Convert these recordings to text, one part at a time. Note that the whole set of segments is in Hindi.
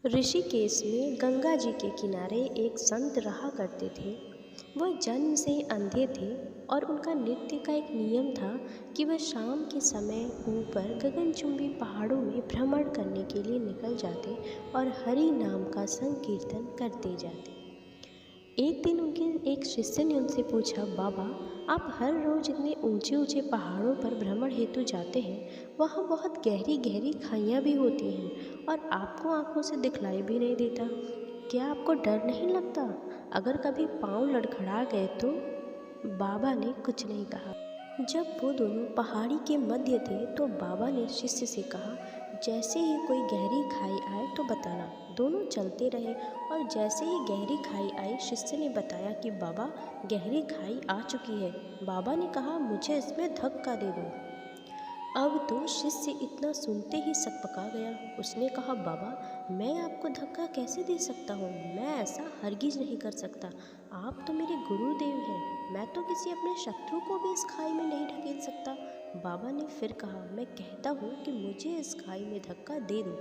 ऋषिकेश में गंगा जी के किनारे एक संत रहा करते थे। वह जन्म से अंधे थे और उनका नित्य का एक नियम था कि वह शाम के समय ऊपर गगनचुंबी पहाड़ों में भ्रमण करने के लिए निकल जाते और हरि नाम का संकीर्तन करते जाते। एक दिन उनके एक शिष्य ने उनसे पूछा, बाबा, आप हर रोज़ इतने ऊंचे ऊंचे पहाड़ों पर भ्रमण हेतु जाते हैं, वहाँ बहुत गहरी गहरी खाइयाँ भी होती हैं और आपको आंखों से दिखलाई भी नहीं देता। क्या आपको डर नहीं लगता? अगर कभी पाँव लड़खड़ा गए तो? बाबा ने कुछ नहीं कहा। जब वो दोनों पहाड़ी के मध्य थे तो बाबा ने शिष्य से कहा, जैसे ही कोई गहरी खाई आए तो बताना। दोनों चलते रहे और जैसे ही गहरी खाई आई, शिष्य ने बताया कि बाबा, गहरी खाई आ चुकी है। बाबा ने कहा, मुझे इसमें धक्का दे दो। अब तो शिष्य इतना सुनते ही सकपका गया। उसने कहा, बाबा, मैं आपको धक्का कैसे दे सकता हूँ? मैं ऐसा हरगिज नहीं कर सकता। आप तो मेरे गुरुदेव हैं। मैं तो किसी अपने शत्रु को भी इस खाई में नहीं ढकेल सकता। बाबा ने फिर कहा, मैं कहता हूँ कि मुझे इस खाई में धक्का दे दो।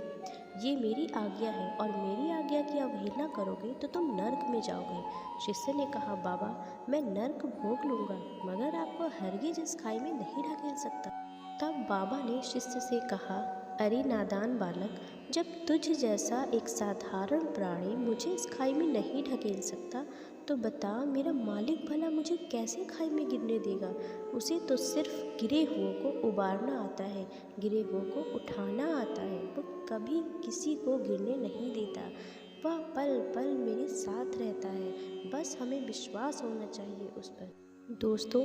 ये मेरी आज्ञा है और मेरी आज्ञा की अवहेलना करोगे तो तुम नर्क में जाओगे। शिष्य ने कहा, बाबा, मैं नर्क भोग लूँगा, मगर आपको हरगिज इस खाई में नहीं ढकेल सकता। तब बाबा ने शिष्य से कहा, अरे नादान बालक, जब तुझ जैसा एक साधारण प्राणी मुझे इस खाई में नहीं ढकेल सकता, तो बता मेरा मालिक भला मुझे कैसे खाई में गिरने देगा? उसे तो सिर्फ गिरे हुओं को उबारना आता है, गिरे हुओं को उठाना आता है। वो कभी किसी को गिरने नहीं देता। वह पल पल मेरे साथ रहता है। बस हमें विश्वास होना चाहिए उस पर। दोस्तों,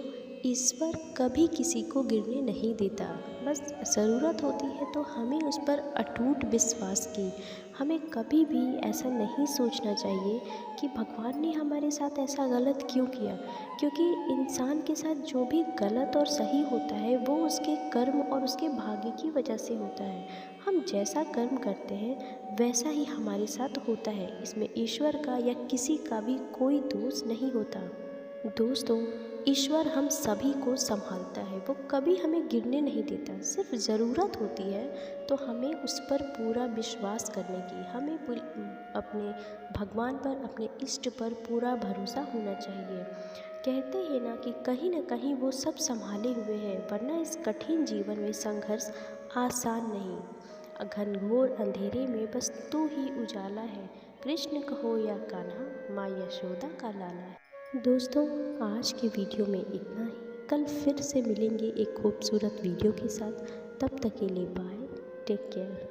ईश्वर कभी किसी को गिरने नहीं देता। बस ज़रूरत होती है तो हमें उस पर अटूट विश्वास की। हमें कभी भी ऐसा नहीं सोचना चाहिए कि भगवान ने हमारे साथ ऐसा गलत क्यों किया, क्योंकि इंसान के साथ जो भी गलत और सही होता है वो उसके कर्म और उसके भाग्य की वजह से होता है। हम जैसा कर्म करते हैं वैसा ही हमारे साथ होता है। इसमें ईश्वर का या किसी का भी कोई दोष नहीं होता। दोस्तों, ईश्वर हम सभी को संभालता है। वो कभी हमें गिरने नहीं देता। सिर्फ ज़रूरत होती है तो हमें उस पर पूरा विश्वास करने की। हमें अपने भगवान पर, अपने इष्ट पर पूरा भरोसा होना चाहिए। कहते हैं ना कहीं वो सब संभाले हुए हैं, वरना इस कठिन जीवन में संघर्ष आसान नहीं। घनघोर अंधेरे में बस तू ही उजाला है। कृष्ण कहो या कान्हा, माँ यशोदा का लाला है। दोस्तों, आज के वीडियो में इतना ही। कल फिर से मिलेंगे एक खूबसूरत वीडियो के साथ। तब तक के लिए बाय, टेक केयर।